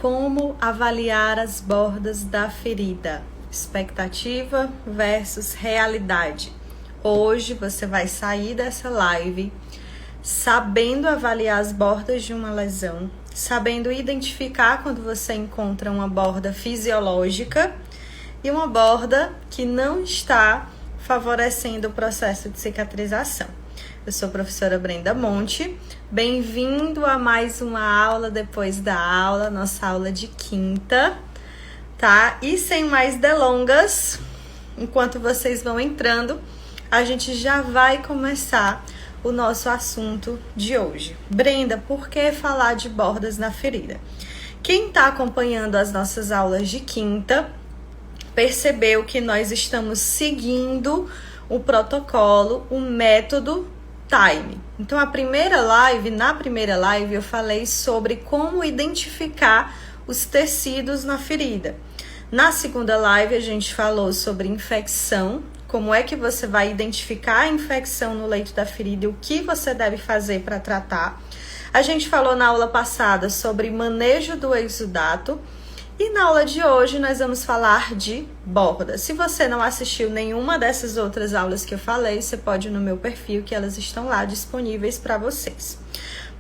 Como avaliar as bordas da ferida? Expectativa versus realidade. Hoje você vai sair dessa live sabendo avaliar as bordas de uma lesão, sabendo identificar quando você encontra uma borda fisiológica e uma borda que não está favorecendo o processo de cicatrização. Eu sou a professora Brenda Monte, bem-vindo a mais uma aula depois da aula, nossa aula de quinta, tá? E sem mais delongas, enquanto vocês vão entrando, a gente já vai começar o nosso assunto de hoje. Brenda, por que falar de bordas na ferida? Quem está acompanhando as nossas aulas de quinta percebeu que nós estamos seguindo o protocolo, o método Time. Então, na primeira live eu falei sobre como identificar os tecidos na ferida. Na segunda live a gente falou sobre infecção, como é que você vai identificar a infecção no leito da ferida e o que você deve fazer para tratar. A gente falou na aula passada sobre manejo do exudato. E na aula de hoje nós vamos falar de borda. Se você não assistiu nenhuma dessas outras aulas que eu falei, você pode ir no meu perfil que elas estão lá disponíveis para vocês.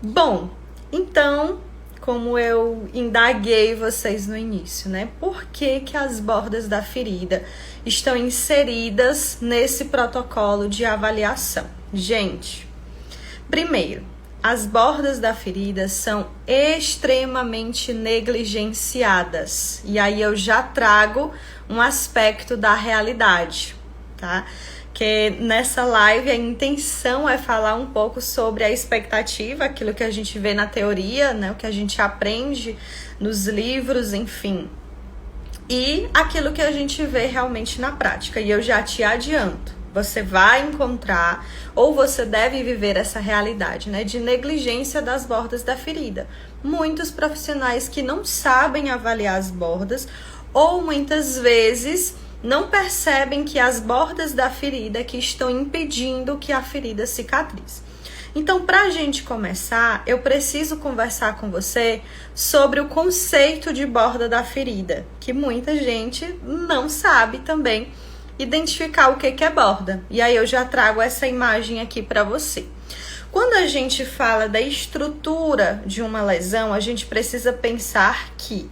Bom, então, como eu indaguei vocês no início, né? Por que as bordas da ferida estão inseridas nesse protocolo de avaliação? Gente, primeiro, as bordas da ferida são extremamente negligenciadas. E aí eu já trago um aspecto da realidade, tá? Que nessa live a intenção é falar um pouco sobre a expectativa, aquilo que a gente vê na teoria, né? O que a gente aprende nos livros, enfim. E aquilo que a gente vê realmente na prática. E eu já te adianto. Você vai encontrar, ou você deve viver essa realidade, né, de negligência das bordas da ferida. Muitos profissionais que não sabem avaliar as bordas, ou muitas vezes não percebem que as bordas da ferida que estão impedindo que a ferida cicatrize. Então, para a gente começar, eu preciso conversar com você sobre o conceito de borda da ferida, que muita gente não sabe também identificar o que é borda. E aí eu já trago essa imagem aqui para você. Quando a gente fala da estrutura de uma lesão, a gente precisa pensar que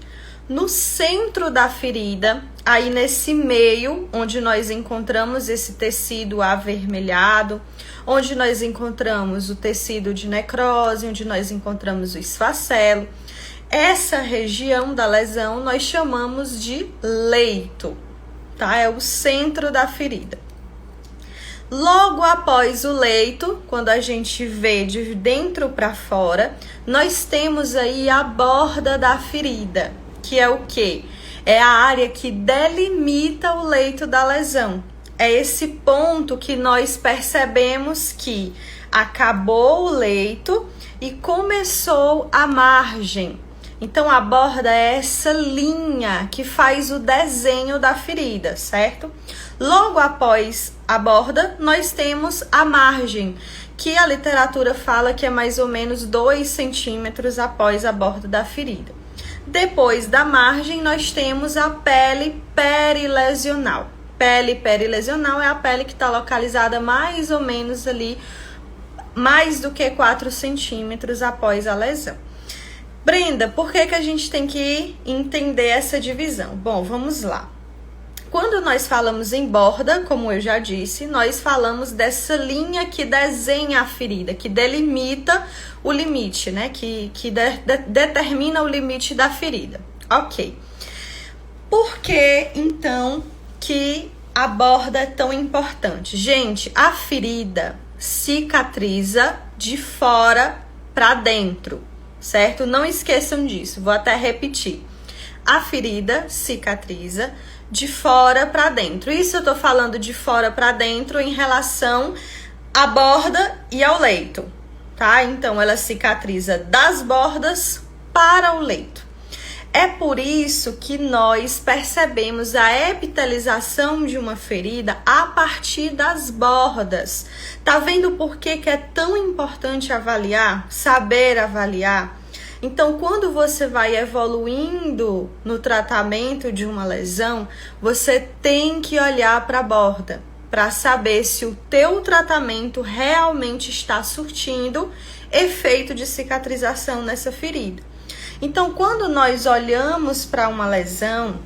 no centro da ferida, aí nesse meio onde nós encontramos esse tecido avermelhado, onde nós encontramos o tecido de necrose, onde nós encontramos o esfacelo, essa região da lesão nós chamamos de leito. Tá? É o centro da ferida. Logo após o leito, quando a gente vê de dentro para fora, nós temos aí a borda da ferida, que é o quê? É a área que delimita o leito da lesão. É esse ponto que nós percebemos que acabou o leito e começou a margem. Então, a borda é essa linha que faz o desenho da ferida, certo? Logo após a borda, nós temos a margem, que a literatura fala que é mais ou menos 2 centímetros após a borda da ferida. Depois da margem, nós temos a pele perilesional. Pele perilesional é a pele que está localizada mais ou menos ali, mais do que 4 centímetros após a lesão. Brenda, por que a gente tem que entender essa divisão? Bom, vamos lá. Quando nós falamos em borda, como eu já disse, nós falamos dessa linha que desenha a ferida, que delimita o limite, né? Que determina o limite da ferida. Ok. Por que, então, que a borda é tão importante? Gente, a ferida cicatriza de fora para dentro. Certo? Não esqueçam disso, vou até repetir. A ferida cicatriza de fora para dentro. Isso eu tô falando de fora para dentro em relação à borda e ao leito, tá? Então, ela cicatriza das bordas para o leito. É por isso que nós percebemos a epitelização de uma ferida a partir das bordas. Tá vendo por que é tão importante avaliar, saber avaliar? Então, quando você vai evoluindo no tratamento de uma lesão, você tem que olhar para a borda para saber se o teu tratamento realmente está surtindo efeito de cicatrização nessa ferida. Então, quando nós olhamos para uma lesão,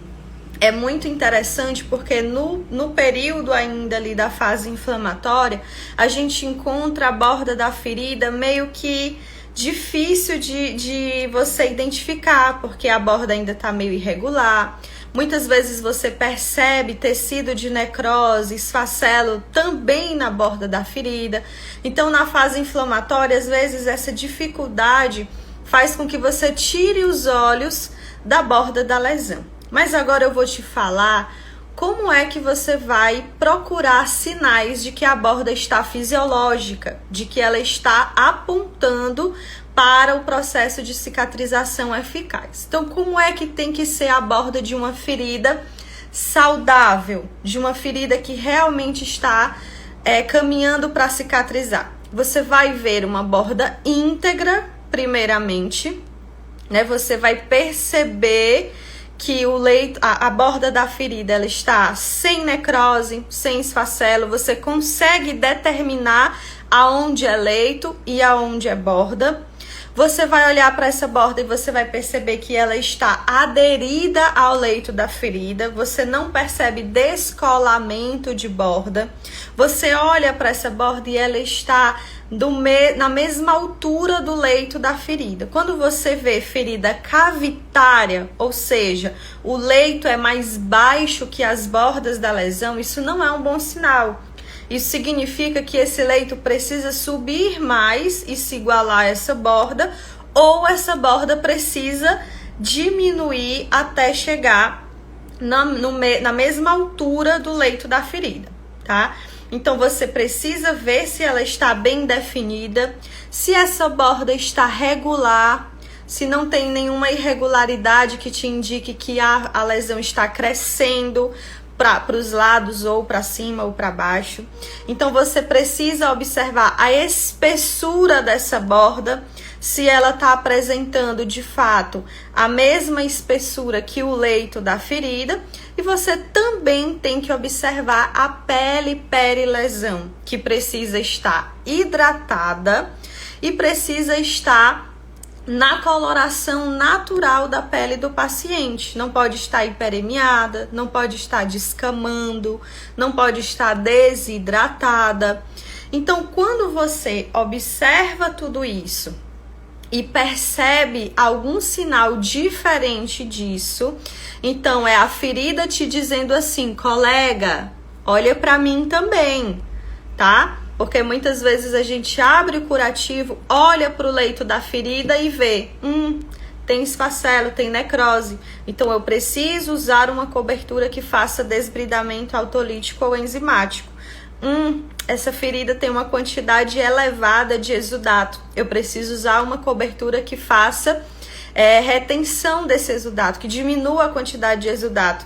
é muito interessante porque no período ainda ali da fase inflamatória, a gente encontra a borda da ferida meio que difícil de você identificar, porque a borda ainda está meio irregular. Muitas vezes você percebe tecido de necrose, esfacelo também na borda da ferida. Então, na fase inflamatória, às vezes essa dificuldade faz com que você tire os olhos da borda da lesão. Mas agora eu vou te falar como é que você vai procurar sinais de que a borda está fisiológica, de que ela está apontando para o processo de cicatrização eficaz. Então, como é que tem que ser a borda de uma ferida saudável, de uma ferida que realmente está caminhando para cicatrizar? Você vai ver uma borda íntegra, primeiramente, né? Você vai perceber que o leito, a borda da ferida, ela está sem necrose, sem esfacelo. Você consegue determinar aonde é leito e aonde é borda. Você vai olhar para essa borda e você vai perceber que ela está aderida ao leito da ferida. Você não percebe descolamento de borda. Você olha para essa borda e ela está na mesma altura do leito da ferida. Quando você vê ferida cavitária, ou seja, o leito é mais baixo que as bordas da lesão, isso não é um bom sinal. Isso significa que esse leito precisa subir mais e se igualar a essa borda, ou essa borda precisa diminuir até chegar na mesma altura do leito da ferida, tá? Então, você precisa ver se ela está bem definida, se essa borda está regular, se não tem nenhuma irregularidade que te indique que a lesão está crescendo para os lados, ou para cima, ou para baixo. Então, você precisa observar a espessura dessa borda, se ela está apresentando, de fato, a mesma espessura que o leito da ferida. E você também tem que observar a pele perilesão, que precisa estar hidratada e precisa estar na coloração natural da pele do paciente. Não pode estar hiperemiada, não pode estar descamando, não pode estar desidratada. Então, quando você observa tudo isso e percebe algum sinal diferente disso, então é a ferida te dizendo assim: colega, olha para mim também, tá? Porque muitas vezes a gente abre o curativo, olha para o leito da ferida e vê, tem esfacelo, tem necrose. Então eu preciso usar uma cobertura que faça desbridamento autolítico ou enzimático. Essa ferida tem uma quantidade elevada de exudato. Eu preciso usar uma cobertura que faça retenção desse exudato, que diminua a quantidade de exudato.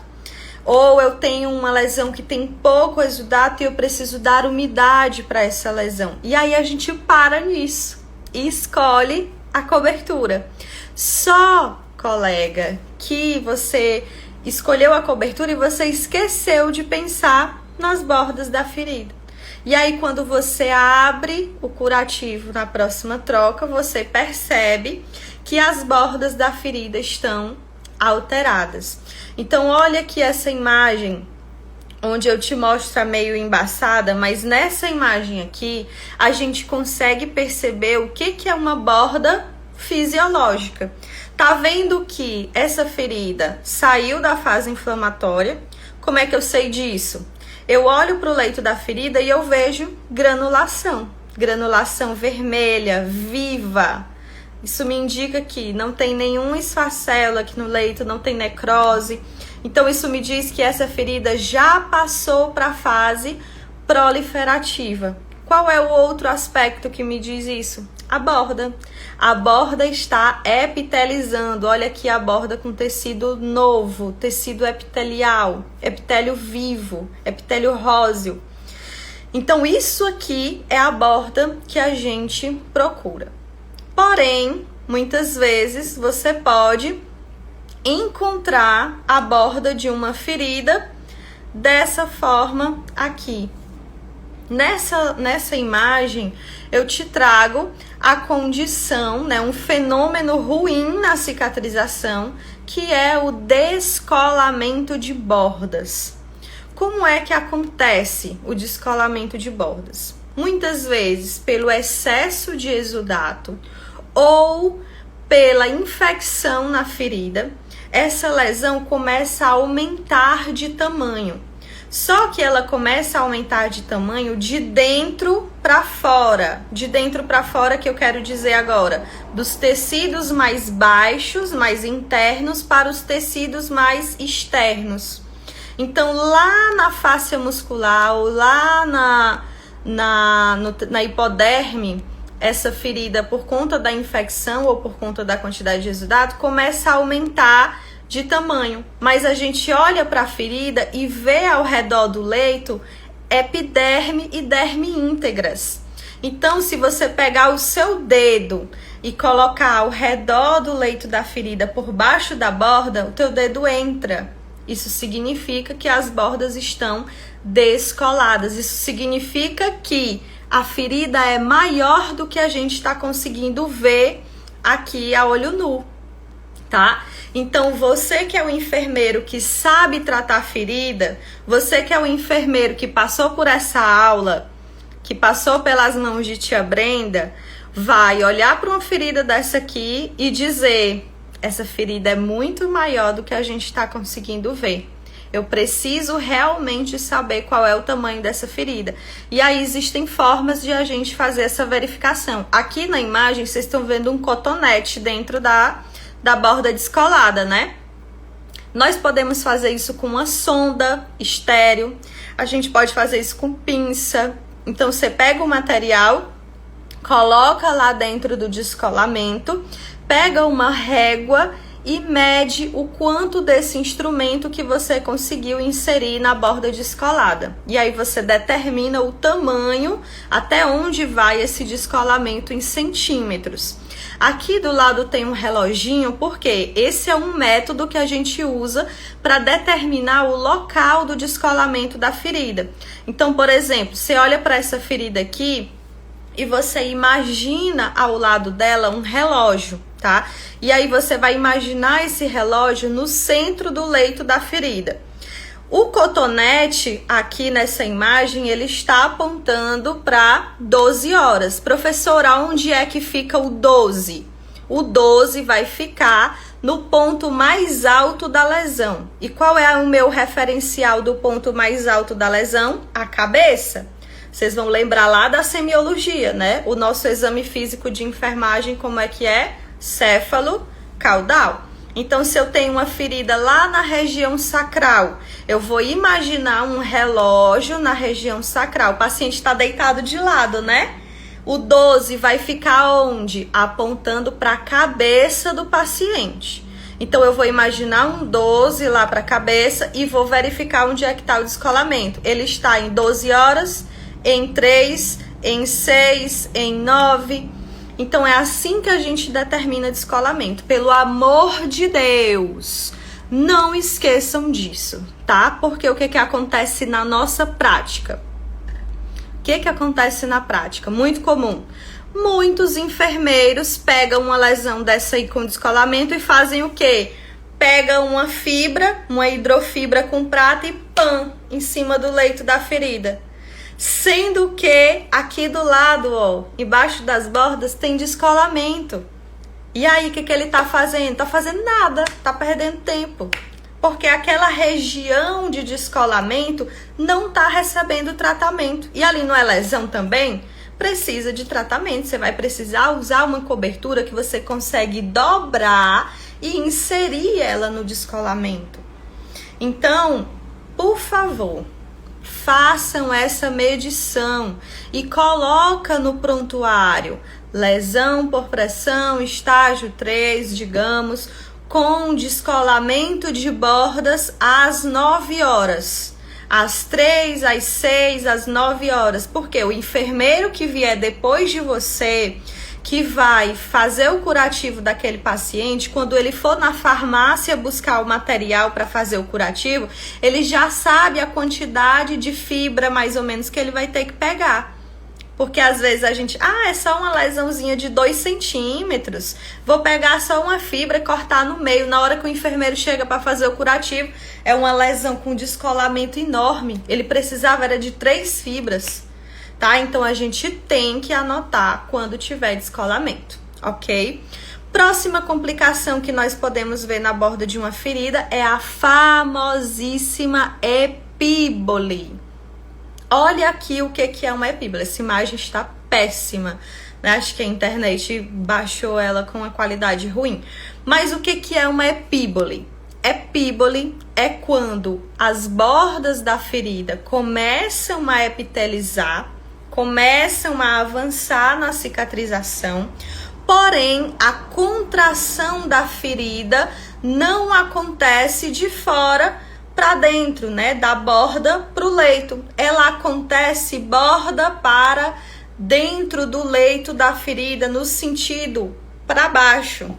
Ou eu tenho uma lesão que tem pouco exudato e eu preciso dar umidade para essa lesão. E aí a gente para nisso e escolhe a cobertura. Só, colega, que você escolheu a cobertura e você esqueceu de pensar nas bordas da ferida. E aí, quando você abre o curativo na próxima troca, você percebe que as bordas da ferida estão alteradas. Então, olha aqui essa imagem, onde eu te mostro meio embaçada, mas nessa imagem aqui, a gente consegue perceber o que é uma borda fisiológica. Tá vendo que essa ferida saiu da fase inflamatória? Como é que eu sei disso? Eu olho para o leito da ferida e eu vejo granulação vermelha, viva. Isso me indica que não tem nenhum esfacelo aqui no leito, não tem necrose. Então isso me diz que essa ferida já passou para a fase proliferativa. Qual é o outro aspecto que me diz isso? A borda. A borda está epitelizando. Olha aqui a borda com tecido novo, tecido epitelial, epitélio vivo, epitélio róseo. Então isso aqui é a borda que a gente procura. Porém, muitas vezes você pode encontrar a borda de uma ferida dessa forma aqui. Nessa imagem, eu te trago a condição, né, um fenômeno ruim na cicatrização, que é o descolamento de bordas. Como é que acontece o descolamento de bordas? Muitas vezes pelo excesso de exudato ou pela infecção na ferida, essa lesão começa a aumentar de tamanho. Só que ela começa a aumentar de tamanho de dentro para fora. De dentro para fora, que eu quero dizer agora, dos tecidos mais baixos, mais internos, para os tecidos mais externos. Então, lá na fáscia muscular, ou lá na hipoderme, essa ferida, por conta da infecção ou por conta da quantidade de exudato, começa a aumentar de tamanho. Mas a gente olha para a ferida e vê ao redor do leito epiderme e derme íntegras. Então, se você pegar o seu dedo e colocar ao redor do leito da ferida, por baixo da borda, o teu dedo entra. Isso significa que as bordas estão descoladas. Isso significa que a ferida é maior do que a gente está conseguindo ver aqui a olho nu, tá? Então, você que é o enfermeiro que sabe tratar ferida, você que é o enfermeiro que passou por essa aula, que passou pelas mãos de tia Brenda, vai olhar para uma ferida dessa aqui e dizer: essa ferida é muito maior do que a gente está conseguindo ver. Eu preciso realmente saber qual é o tamanho dessa ferida. E aí existem formas de a gente fazer essa verificação. Aqui na imagem vocês estão vendo um cotonete dentro da borda descolada, né? Nós podemos fazer isso com uma sonda estéreo. A gente pode fazer isso com pinça. Então você pega o material, coloca lá dentro do descolamento, pega uma régua e mede o quanto desse instrumento que você conseguiu inserir na borda descolada. E aí você determina o tamanho, até onde vai esse descolamento em centímetros. Aqui do lado tem um reloginho, porque esse é um método que a gente usa para determinar o local do descolamento da ferida. Então, por exemplo, você olha para essa ferida aqui e você imagina ao lado dela um relógio, tá? E aí você vai imaginar esse relógio no centro do leito da ferida. O cotonete aqui nessa imagem, ele está apontando para 12 horas. Professora, onde é que fica o 12? O 12 vai ficar no ponto mais alto da lesão. E qual é o meu referencial do ponto mais alto da lesão? A cabeça. Vocês vão lembrar lá da semiologia, né? O nosso exame físico de enfermagem, como é que é? Céfalo caudal. Então, se eu tenho uma ferida lá na região sacral, eu vou imaginar um relógio na região sacral. O paciente está deitado de lado, né? O 12 vai ficar onde? Apontando para a cabeça do paciente. Então, eu vou imaginar um 12 lá para a cabeça e vou verificar onde é que está o descolamento. Ele está em 12 horas, em 3, em 6, em 9... Então, é assim que a gente determina descolamento. Pelo amor de Deus, não esqueçam disso, tá? Porque o que acontece na nossa prática? O que acontece na prática? Muito comum. Muitos enfermeiros pegam uma lesão dessa aí com descolamento e fazem o quê? Pegam uma fibra, uma hidrofibra com prata e pã, em cima do leito da ferida. Sendo que aqui do lado, ó, embaixo das bordas, tem descolamento. E aí, o que ele tá fazendo? Tá fazendo nada, tá perdendo tempo. Porque aquela região de descolamento não tá recebendo tratamento. E ali não é lesão também? Precisa de tratamento. Você vai precisar usar uma cobertura que você consegue dobrar e inserir ela no descolamento. Então, por favor, façam essa medição e coloca no prontuário: lesão por pressão, estágio 3, digamos, com descolamento de bordas às 9 horas. Às 3, às 6, às 9 horas. Porque o enfermeiro que vier depois de você, que vai fazer o curativo daquele paciente, quando ele for na farmácia buscar o material para fazer o curativo, ele já sabe a quantidade de fibra mais ou menos que ele vai ter que pegar. Porque às vezes a gente, é só uma lesãozinha de 2 centímetros, vou pegar só uma fibra e cortar no meio. Na hora que o enfermeiro chega para fazer o curativo, é uma lesão com descolamento enorme. Ele precisava era de 3 fibras, tá? Então a gente tem que anotar quando tiver descolamento, ok? Próxima complicação que nós podemos ver na borda de uma ferida é a famosíssima epíbole. Olha aqui o que é uma epíbole. Essa imagem está péssima, né? Acho que a internet baixou ela com uma qualidade ruim. Mas o que é uma epíbole? Epíbole é quando as bordas da ferida começam a epitelizar, começam a avançar na cicatrização, porém a contração da ferida não acontece de fora para dentro, né, da borda para o leito. Ela acontece borda para dentro do leito da ferida, no sentido para baixo.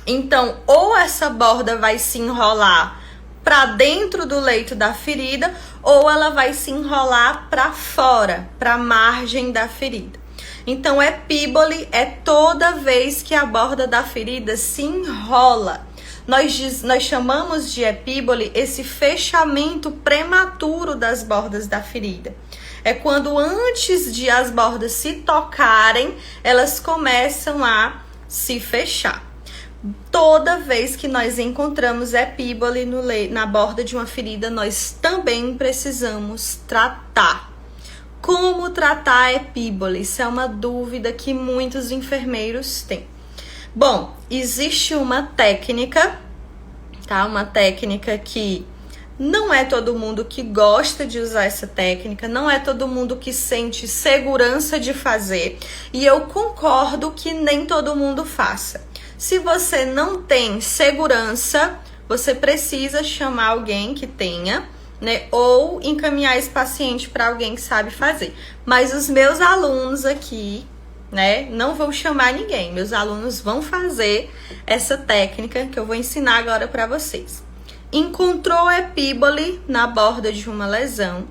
Então, ou essa borda vai se enrolar para dentro do leito da ferida, ou ela vai se enrolar para fora, para a margem da ferida. Então, epíbole é toda vez que a borda da ferida se enrola. Nós chamamos de epíbole esse fechamento prematuro das bordas da ferida. É quando antes de as bordas se tocarem, elas começam a se fechar. Toda vez que nós encontramos epíbole na borda de uma ferida, nós também precisamos tratar. Como tratar a epíbole? Isso é uma dúvida que muitos enfermeiros têm. Bom, existe uma técnica, tá? Uma técnica que não é todo mundo que gosta de usar essa técnica, não é todo mundo que sente segurança de fazer, e eu concordo que nem todo mundo faça. Se você não tem segurança, você precisa chamar alguém que tenha, né? Ou encaminhar esse paciente para alguém que sabe fazer. Mas os meus alunos aqui, né, não vou chamar ninguém, meus alunos vão fazer essa técnica que eu vou ensinar agora para vocês. Encontrou epíbole na borda de uma lesão,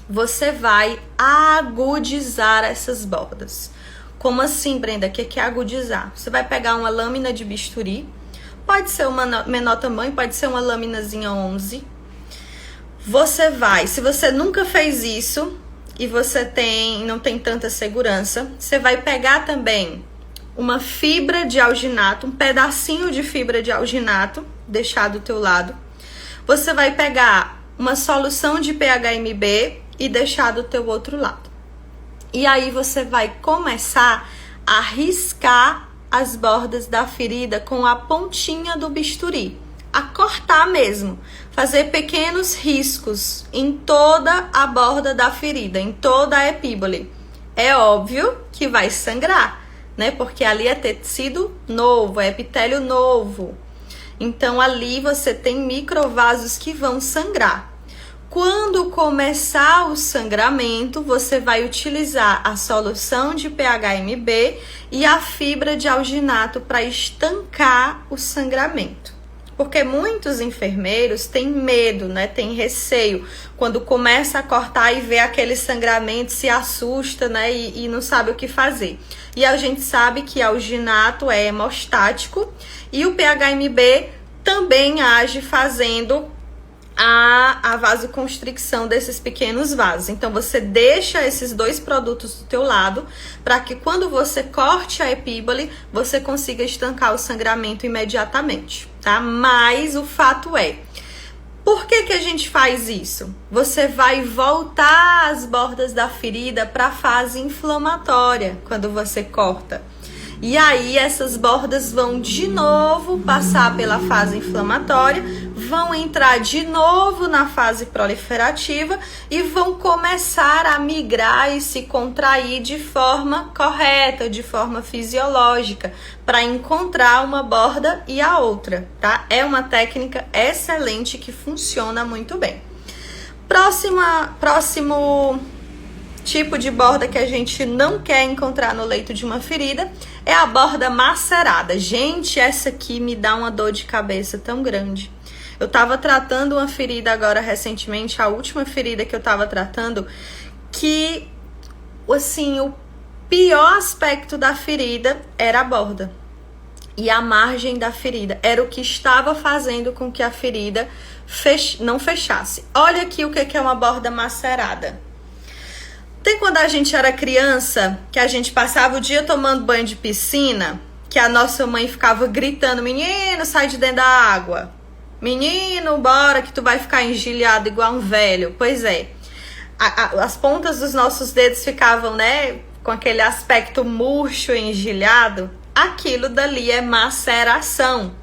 você vai agudizar essas bordas. Como assim, Brenda? O que é agudizar? Você vai pegar uma lâmina de bisturi, pode ser uma menor tamanho, pode ser uma lâminazinha 11. Você vai, se você nunca fez isso e você não tem tanta segurança, você vai pegar também uma fibra de alginato, um pedacinho de fibra de alginato, deixar do teu lado. Você vai pegar uma solução de PHMB e deixar do teu outro lado. E aí você vai começar a riscar as bordas da ferida com a pontinha do bisturi, a cortar mesmo, fazer pequenos riscos em toda a borda da ferida, em toda a epíbole. É óbvio que vai sangrar, né? Porque ali é tecido novo, é epitélio novo. Então ali você tem microvasos que vão sangrar. Quando começar o sangramento, você vai utilizar a solução de PHMB e a fibra de alginato para estancar o sangramento. Porque muitos enfermeiros têm medo, né? Tem receio. Quando começa a cortar e vê aquele sangramento, se assusta, né? E não sabe o que fazer. E a gente sabe que alginato é hemostático e o PHMB também age fazendo a vasoconstricção desses pequenos vasos. Então, você deixa esses dois produtos do teu lado para que quando você corte a epíbole, você consiga estancar o sangramento imediatamente, tá? Mas o fato é, por que a gente faz isso? Você vai voltar as bordas da ferida para a fase inflamatória quando você corta. E aí essas bordas vão de novo passar pela fase inflamatória, vão entrar de novo na fase proliferativa e vão começar a migrar e se contrair de forma correta, de forma fisiológica, para encontrar uma borda e a outra, tá? É uma técnica excelente que funciona muito bem. Próximo tipo de borda que a gente não quer encontrar no leito de uma ferida é a borda macerada. Gente, essa aqui me dá uma dor de cabeça tão grande. Eu tava tratando uma ferida agora recentemente, a última ferida que eu tava tratando, que, assim, o pior aspecto da ferida era a borda. E a margem da ferida era o que estava fazendo com que a ferida não fechasse. Olha aqui o que é uma borda macerada. Tem quando a gente era criança, que a gente passava o dia tomando banho de piscina, que a nossa mãe ficava gritando, menino, sai de dentro da água. Menino, bora que tu vai ficar engilhado igual um velho. Pois é, as pontas dos nossos dedos ficavam, né, com aquele aspecto murcho e engilhado. Aquilo dali é maceração.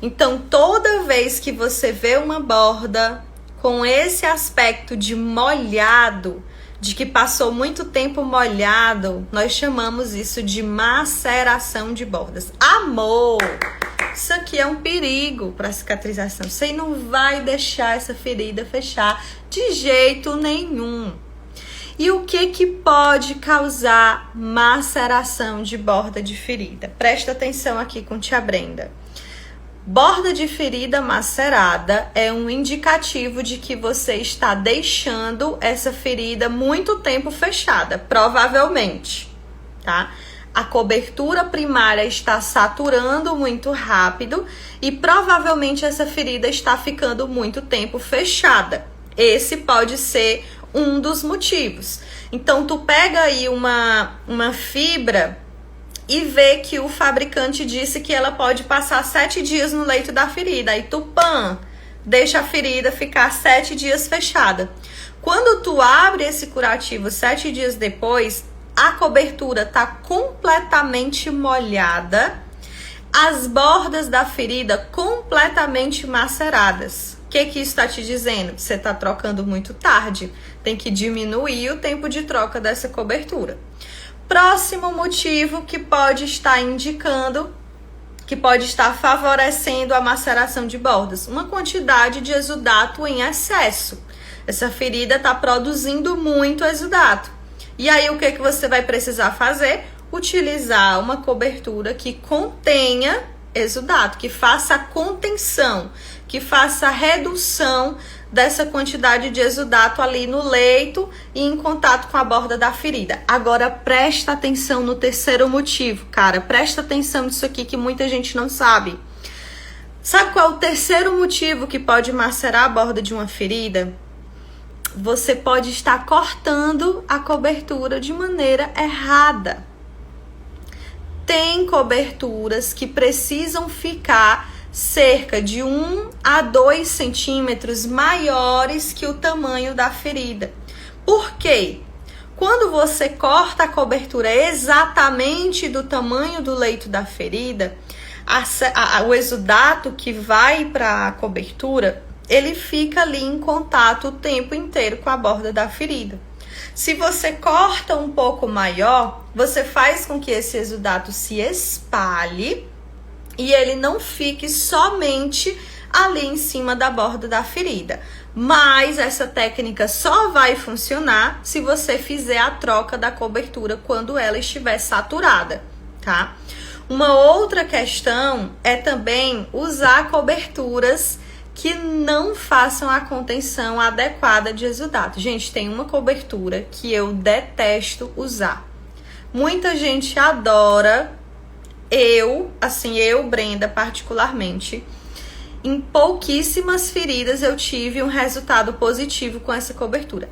Então, toda vez que você vê uma borda com esse aspecto de molhado, de que passou muito tempo molhado, nós chamamos isso de maceração de bordas. Amor! Isso aqui é um perigo para cicatrização. Você não vai deixar essa ferida fechar de jeito nenhum. E o que pode causar maceração de borda de ferida? Presta atenção aqui com tia Brenda. Borda de ferida macerada é um indicativo de que você está deixando essa ferida muito tempo fechada, provavelmente, tá? A cobertura primária está saturando muito rápido e provavelmente essa ferida está ficando muito tempo fechada. Esse pode ser um dos motivos. Então, tu pega aí uma fibra e vê que o fabricante disse que ela pode passar 7 dias no leito da ferida. Aí tu, deixa a ferida ficar 7 dias fechada. Quando tu abre esse curativo 7 dias depois, a cobertura tá completamente molhada, as bordas da ferida completamente maceradas. O que isso está te dizendo? Você está trocando muito tarde. Tem que diminuir o tempo de troca dessa cobertura. Próximo motivo que pode estar indicando, que pode estar favorecendo a maceração de bordas, uma quantidade de exudato em excesso. Essa ferida está produzindo muito exudato. E aí o que você vai precisar fazer? Utilizar uma cobertura que contenha exudato, que faça a contenção, que faça a redução dessa quantidade de exudato ali no leito e em contato com a borda da ferida. Agora presta atenção no terceiro motivo, cara. Presta atenção nisso aqui que muita gente não sabe. Sabe qual é o terceiro motivo que pode macerar a borda de uma ferida? Você pode estar cortando a cobertura de maneira errada. Tem coberturas que precisam ficar cerca de 1 a 2 centímetros maiores que o tamanho da ferida. Por quê? Quando você corta a cobertura exatamente do tamanho do leito da ferida, o exudato que vai para a cobertura, ele fica ali em contato o tempo inteiro com a borda da ferida. Se você corta um pouco maior, você faz com que esse exudato se espalhe e ele não fique somente ali em cima da borda da ferida. Mas essa técnica só vai funcionar se você fizer a troca da cobertura quando ela estiver saturada, tá? Uma outra questão é também usar coberturas que não façam a contenção adequada de exudato. Gente, tem uma cobertura que eu detesto usar. Muita gente adora, eu, Brenda, particularmente, em pouquíssimas feridas eu tive um resultado positivo com essa cobertura.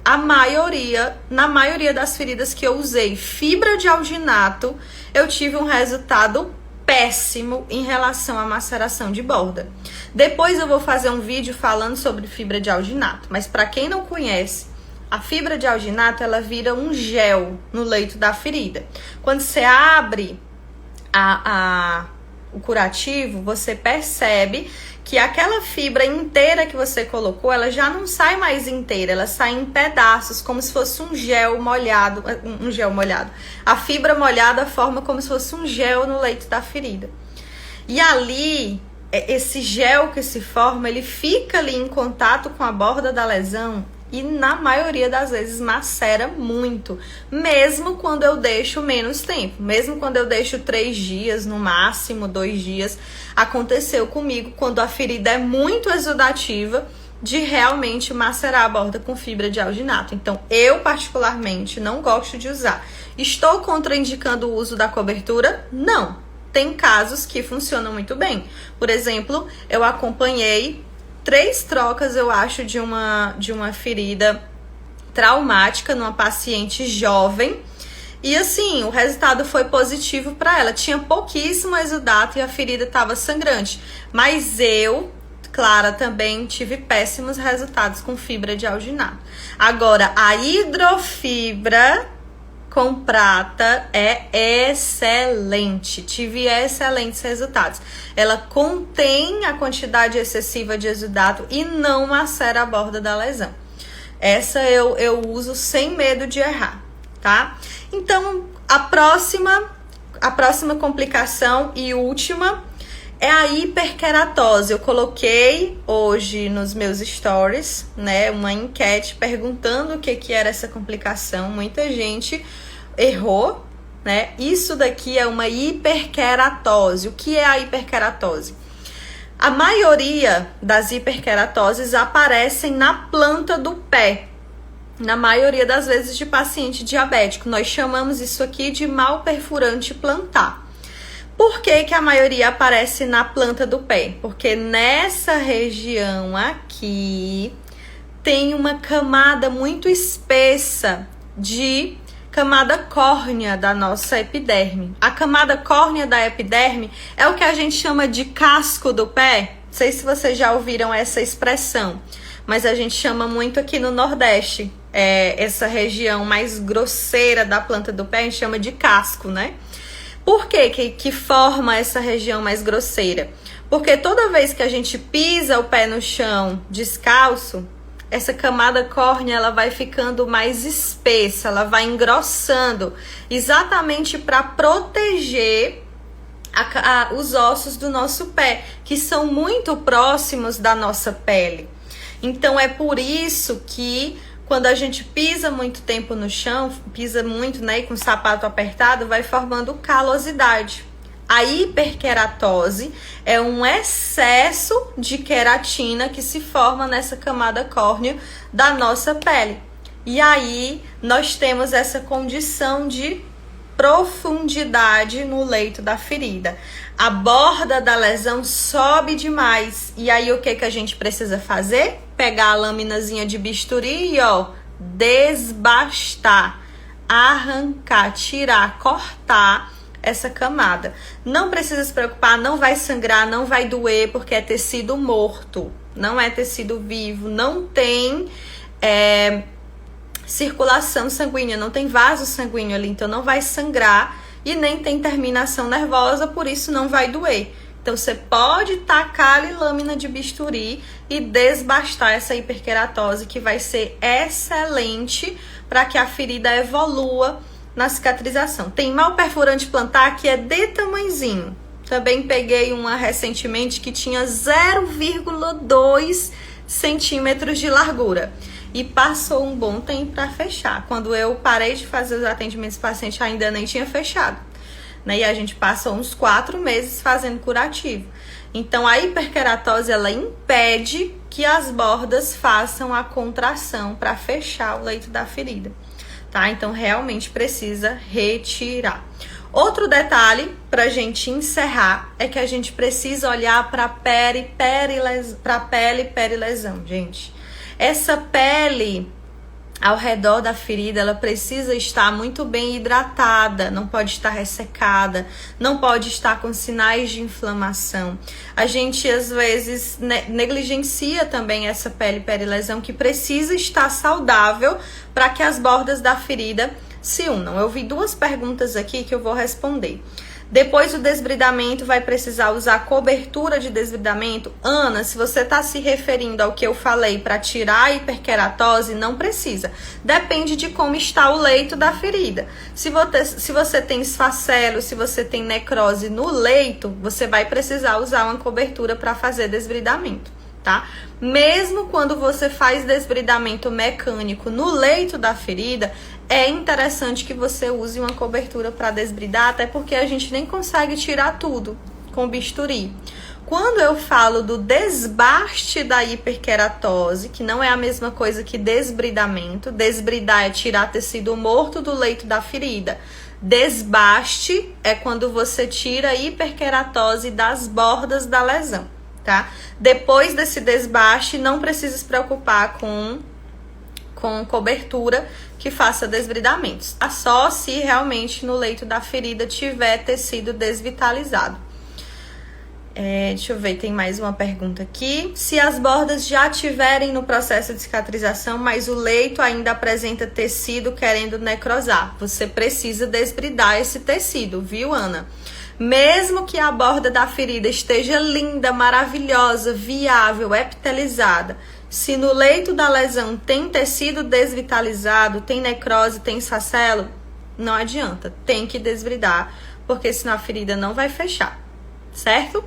Na maioria das feridas que eu usei fibra de alginato, eu tive um resultado péssimo em relação à maceração de borda. Depois eu vou fazer um vídeo falando sobre fibra de alginato, mas para quem não conhece, a fibra de alginato ela vira um gel no leito da ferida. Quando você abre o curativo, você percebe que aquela fibra inteira que você colocou, ela já não sai mais inteira, ela sai em pedaços, como se fosse um gel molhado. A fibra molhada forma como se fosse um gel no leito da ferida. E ali, esse gel que se forma, ele fica ali em contato com a borda da lesão e na maioria das vezes macera muito, mesmo quando eu deixo menos tempo, mesmo quando eu deixo 3 dias, no máximo 2 dias. Aconteceu comigo quando a ferida é muito exudativa, de realmente macerar a borda com fibra de alginato. Então, eu particularmente não gosto de usar. Estou contraindicando o uso da cobertura? Não. Tem casos que funcionam muito bem. Por exemplo, eu acompanhei 3 trocas, eu acho, de uma ferida traumática numa paciente jovem. E assim, o resultado foi positivo para ela. Tinha pouquíssimo exudato e a ferida estava sangrante. Mas eu, Clara, também tive péssimos resultados com fibra de alginato. Agora, a hidrofibra com prata é excelente. Tive excelentes resultados. Ela contém a quantidade excessiva de exudato e não macera a borda da lesão. Essa eu uso sem medo de errar, tá? Então, a próxima complicação e última é a hiperqueratose. Eu coloquei hoje nos meus stories, né, uma enquete perguntando o que era essa complicação. Muita gente errou, né? Isso daqui é uma hiperqueratose. O que é a hiperqueratose? A maioria das hiperqueratoses aparecem na planta do pé. Na maioria das vezes de paciente diabético. Nós chamamos isso aqui de mal perfurante plantar. Por que a maioria aparece na planta do pé? Porque nessa região aqui tem uma camada muito espessa de camada córnea da nossa epiderme. A camada córnea da epiderme é o que a gente chama de casco do pé. Não sei se vocês já ouviram essa expressão, mas a gente chama muito aqui no Nordeste. Essa região mais grosseira da planta do pé a gente chama de casco, né? Por que forma essa região mais grosseira? Porque toda vez que a gente pisa o pé no chão descalço, essa camada córnea ela vai ficando mais espessa, ela vai engrossando, exatamente para proteger os ossos do nosso pé, que são muito próximos da nossa pele. Então é por isso que quando a gente pisa muito tempo no chão, pisa muito, né, e com o sapato apertado, vai formando calosidade. A hiperqueratose é um excesso de queratina que se forma nessa camada córnea da nossa pele. E aí nós temos essa condição de profundidade no leito da ferida. A borda da lesão sobe demais. E aí o que a gente precisa fazer? Pegar a laminazinha de bisturi e desbastar, arrancar, tirar, cortar essa camada. Não precisa se preocupar, não vai sangrar, não vai doer, porque é tecido morto, não é tecido vivo, não tem circulação sanguínea, não tem vaso sanguíneo ali, então não vai sangrar e nem tem terminação nervosa, por isso não vai doer. Então você pode tacar ali lâmina de bisturi e desbastar essa hiperqueratose, que vai ser excelente para que a ferida evolua na cicatrização. Tem mal perfurante plantar que é de tamanhozinho. Também peguei uma recentemente que tinha 0,2 centímetros de largura. E passou um bom tempo para fechar. Quando eu parei de fazer os atendimentos pacientes, ainda nem tinha fechado. Né? E a gente passou uns 4 meses fazendo curativo. Então, a hiperqueratose, ela impede que as bordas façam a contração para fechar o leito da ferida. Tá? Então, realmente precisa retirar. Outro detalhe para a gente encerrar é que a gente precisa olhar para a pele perilesão, gente. Essa pele ao redor da ferida, ela precisa estar muito bem hidratada, não pode estar ressecada, não pode estar com sinais de inflamação. A gente, às vezes, negligencia também essa pele perilesão, que precisa estar saudável para que as bordas da ferida se unam. Eu vi 2 perguntas aqui que eu vou responder. Depois do desbridamento, vai precisar usar cobertura de desbridamento? Ana, se você está se referindo ao que eu falei para tirar a hiperqueratose, não precisa. Depende de como está o leito da ferida. Se você tem esfacelo, se você tem necrose no leito, você vai precisar usar uma cobertura para fazer desbridamento, tá? Mesmo quando você faz desbridamento mecânico no leito da ferida, é interessante que você use uma cobertura para desbridar, até porque a gente nem consegue tirar tudo com bisturi. Quando eu falo do desbaste da hiperqueratose, que não é a mesma coisa que desbridamento, desbridar é tirar tecido morto do leito da ferida. Desbaste é quando você tira a hiperqueratose das bordas da lesão, tá? Depois desse desbaste, não precisa se preocupar com cobertura que faça desbridamentos. Só se realmente no leito da ferida tiver tecido desvitalizado. Deixa eu ver, tem mais uma pergunta aqui. Se as bordas já tiverem no processo de cicatrização, mas o leito ainda apresenta tecido querendo necrosar, você precisa desbridar esse tecido, viu, Ana? Mesmo que a borda da ferida esteja linda, maravilhosa, viável, epitelizada, se no leito da lesão tem tecido desvitalizado, tem necrose, tem sacelo, não adianta, tem que desbridar, porque senão a ferida não vai fechar, certo?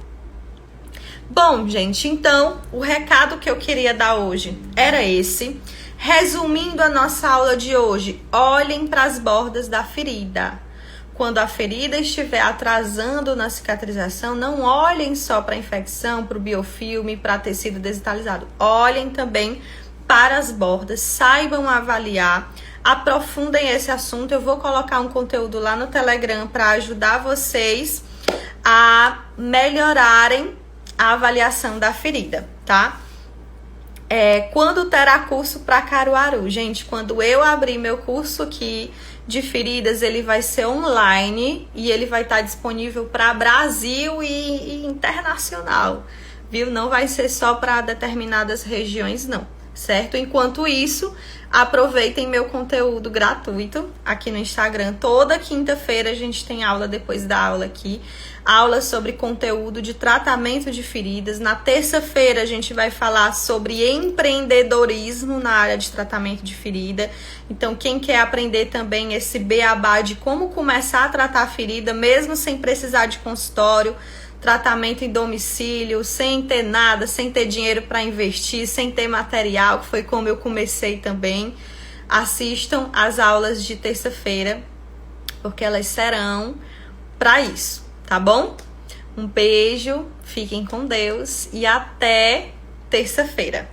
Bom, gente, então, o recado que eu queria dar hoje era esse. Resumindo a nossa aula de hoje, olhem para as bordas da ferida. Quando a ferida estiver atrasando na cicatrização, não olhem só para a infecção, para o biofilme, para tecido desvitalizado. Olhem também para as bordas, saibam avaliar, aprofundem esse assunto. Eu vou colocar um conteúdo lá no Telegram para ajudar vocês a melhorarem a avaliação da ferida, tá? Quando terá curso para Caruaru? Gente, quando eu abrir meu curso aqui de feridas, ele vai ser online e ele vai estar disponível para Brasil e internacional, viu? Não vai ser só para determinadas regiões, não, certo? Enquanto isso, aproveitem meu conteúdo gratuito aqui no Instagram. Toda quinta-feira a gente tem aula depois da aula aqui. Aula sobre conteúdo de tratamento de feridas. Na terça-feira a gente vai falar sobre empreendedorismo na área de tratamento de ferida. Então, quem quer aprender também esse beabá de como começar a tratar a ferida, mesmo sem precisar de consultório, tratamento em domicílio, sem ter nada, sem ter dinheiro para investir, sem ter material, que foi como eu comecei também, assistam às aulas de terça-feira, porque elas serão para isso. Tá bom? Um beijo, fiquem com Deus e até terça-feira.